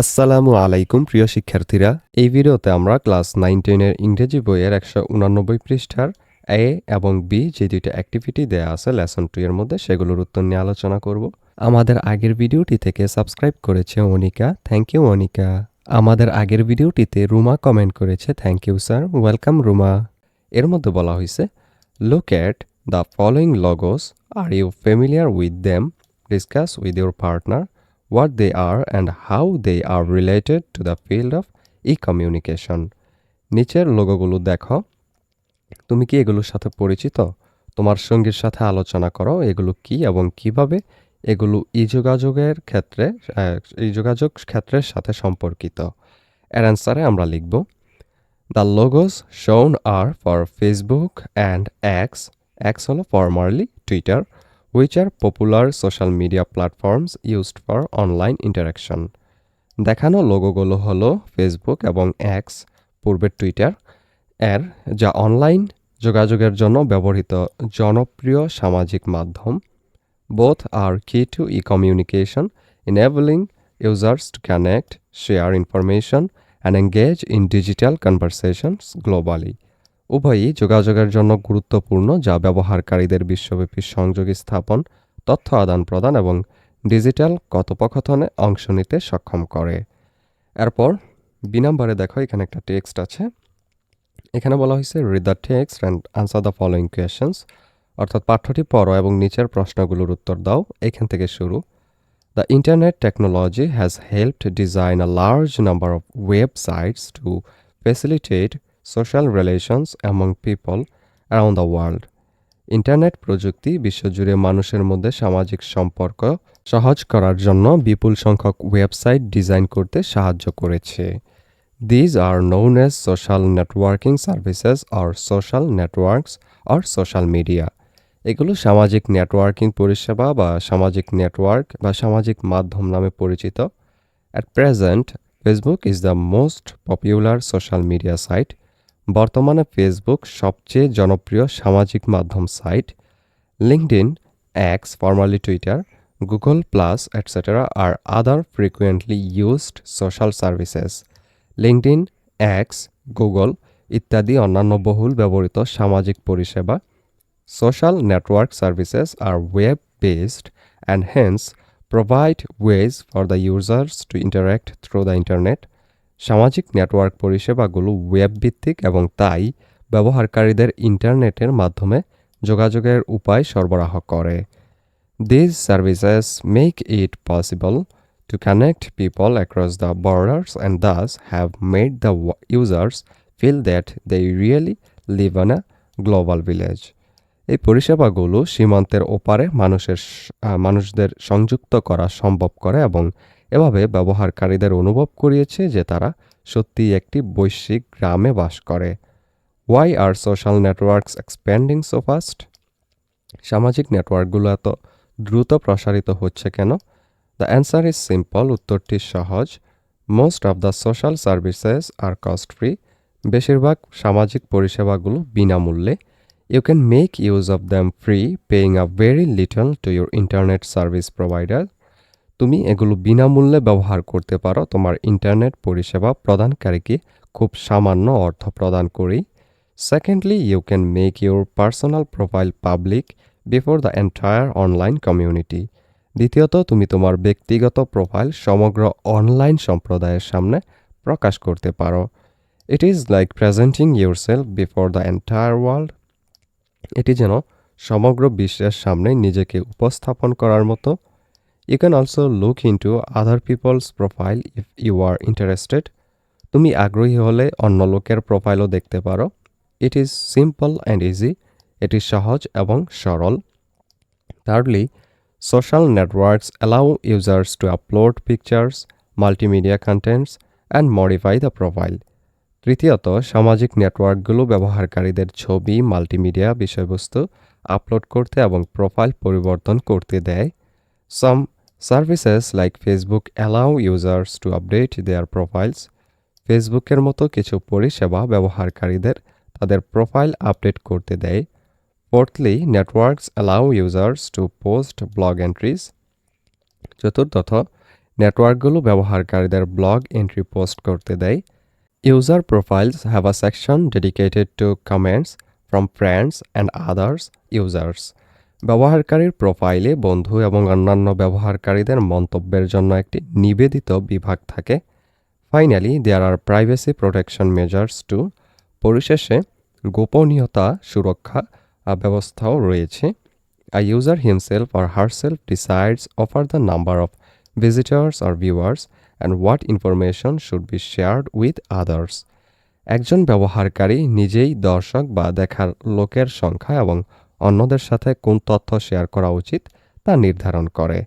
আসসালামু আলাইকুম প্রিয় শিক্ষার্থীরা। এই ভিডিওতে আমরা ক্লাস 9-10 এর ইংরেজি বইয়ের 189 পৃষ্ঠার এ এবং বি যে দুইটা অ্যাক্টিভিটি দেয়া আছে লেসন 2 এর মধ্যে সেগুলোর উত্তর নিয়ে আলোচনা করব। আমাদের আগের ভিডিওটি থেকে সাবস্ক্রাইব করেছে অনিকা। Thank you Anika. আমাদের আগের ভিডিওটিতে রুমা কমেন্ট করেছে thank you sir, welcome Ruma. এর মধ্যে বলা হয়েছে look at the following logos, are you familiar with them, discuss with your partner what they are and how they are related to the field of e-communication. নিচের লোগোগুলো দেখো, তুমি কি এগুলোর সাথে পরিচিত? তোমার সঙ্গীর সাথে আলোচনা করো এগুলো কি এবং কিভাবে এগুলো যোগাযোগের ক্ষেত্রে যোগাযোগ ক্ষেত্রের সাথে সম্পর্কিত। এর অ্যান্সারে আমরা লিখব দ্য লোগোস শোন আর ফর ফেসবুক অ্যান্ড এক্স হলো formally Twitter, which are popular social media platforms used for online interaction. দেখানো লোগোগুলো হলো ফেসবুক এবং এক্স পূর্বের টুইটার এর, যা অনলাইন যোগাযোগের জন্য ব্যবহৃত জনপ্রিয় সামাজিক মাধ্যম। Both are key to e-communication, enabling users to connect, share information, and engage in digital conversations globally. উভয়ই যোগাযোগের জন্য গুরুত্বপূর্ণ, যা ব্যবহারকারীদের বিশ্বব্যাপী সংযোগ স্থাপন, তথ্য আদান-প্রদান এবং ডিজিটাল কথোপকথনে অংশ নিতে সক্ষম করে। এরপর বি নাম্বারে দেখো, এখানে একটা টেক্সট আছে। এখানে বলা হয়েছে read the text and answer the following questions, অর্থাৎ পাঠ্যটি পড়ো এবং নিচের প্রশ্নগুলোর উত্তর দাও। এখান থেকে শুরু। The internet technology has helped design a large number of websites to facilitate social relations among people around the world. Internet প্রযুক্তি বিশ্বজুড়ে মানুষের মধ্যে সামাজিক সম্পর্ক সহজ করার জন্য বিপুল সংখ্যক ওয়েবসাইট ডিজাইন করতে সাহায্য করেছে। These are known as social networking services or social networks or social media. এগুলো সামাজিক নেটওয়ার্কিং পরিষেবা বা সামাজিক নেটওয়ার্ক বা সামাজিক মাধ্যম নামে পরিচিত। At present Facebook is the most popular social media site. বর্তমানে ফেসবুক সবচেয়ে জনপ্রিয় সামাজিক মাধ্যম সাইট। LinkedIn, X formerly Twitter, Google plus etcetera আর other frequently used social services. LinkedIn, X, Google ইত্যাদি অন্যান্য বহুল ব্যবহৃত সামাজিক পরিষেবা। Social network services are web-based and hence provide ways for the users to interact through the internet. সামাজিক network পরিষেবাগুলো web ভিত্তিক এবং তাই ব্যবহারকারীদের ইন্টারনেটের মাধ্যমে যোগাযোগের উপায় সরবরাহ করে। These services make it possible to connect people across the borders and thus have made the users feel that they really live in a global village. এই পরিষেবাগুলো সীমান্তের ওপারে মানুষদের সংযুক্ত করা সম্ভব করে এবং এভাবে ব্যবহারকারীদের অনুভব করিয়েছে যে তারা সত্যিই একটি বৈশ্বিক গ্রামে বাস করে। Why are social networks expanding so fast? সামাজিক নেটওয়ার্কগুলো এত দ্রুত প্রসারিত হচ্ছে কেন? The answer is simple. উত্তরটি সহজ। Most of the social services are cost free. বেশিরভাগ সামাজিক পরিষেবাগুলো বিনামূল্যে। You can make use of them free, paying a very little to your internet service provider. তুমি এগুলো বিনামূল্যে ব্যবহার করতে পারো তোমার ইন্টারনেট পরিষেবা প্রদানকারীকে খুব সামান্য অর্থ প্রদান করেই। Secondly, you can make your personal profile public before the entire online community. দ্বিতীয়ত, তুমি তোমার ব্যক্তিগত প্রোফাইল সমগ্র অনলাইন সম্প্রদায়ের সামনে প্রকাশ করতে পারো। It is like presenting yourself before the entire world. এটি যেন সমগ্র বিশ্বের সামনে নিজেকে উপস্থাপন করার মতো। You can also look into other people's profile if you are interested. তুমি আগ্রহী হলে অন্য লোকের প্রোফাইলও দেখতে পারো। It is simple and easy. এটি সহজ এবং সরল। Thirdly, social networks allow users to upload pictures, multimedia contents, and modify the profile. তৃতীয়ত, সামাজিক নেটওয়ার্কগুলো ব্যবহারকারীদের ছবি, মাল্টিমিডিয়া বিষয়বস্তু আপলোড করতে এবং প্রোফাইল পরিবর্তন করতে দেয়। Some services like Facebook allow users to update their profiles. ফেসবুকের মতো কিছু পরিষেবা ব্যবহারকারীদের তাদের প্রোফাইল আপডেট করতে দেয়। Fourthly, networks allow users to post blog entries. চতুর্থত, নেটওয়ার্কগুলো ব্যবহারকারীদের ব্লগ এন্ট্রি পোস্ট করতে দেয়। User profiles have a section dedicated to comments from friends and others users. ব্যবহারকারীর প্রোফাইলে বন্ধু এবং অন্যান্য ব্যবহারকারীদের মন্তব্যের জন্য একটি নিবেদিত বিভাগ থাকে। Finally there are privacy protection measures too. পরিশেষে গোপনীয়তা সুরক্ষা ব্যবস্থাও রয়েছে। A user himself or herself decides over the number of visitors or viewers and what information should be shared with others. একজন ব্যবহারকারী নিজেই দর্শক বা দেখার লোকের সংখ্যা এবং অন্যদের সাথে কোন তথ্য শেয়ার করা উচিত তা নির্ধারণ করে।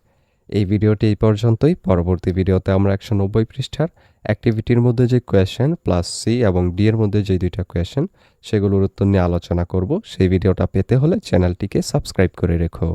এই ভিডিওটি এই পর্যন্তই। পরবর্তী ভিডিওতে আমরা 190 পৃষ্ঠার অ্যাক্টিভিটির মধ্যে যে কোয়েশ্চেন প্লাস সি এবং ডি এর মধ্যে যে দুইটা কোয়েশ্চেন সেগুলোর উত্তর নিয়ে আলোচনা করব। সেই ভিডিওটা পেতে হলে চ্যানেলটিকে সাবস্ক্রাইব করে রেখো।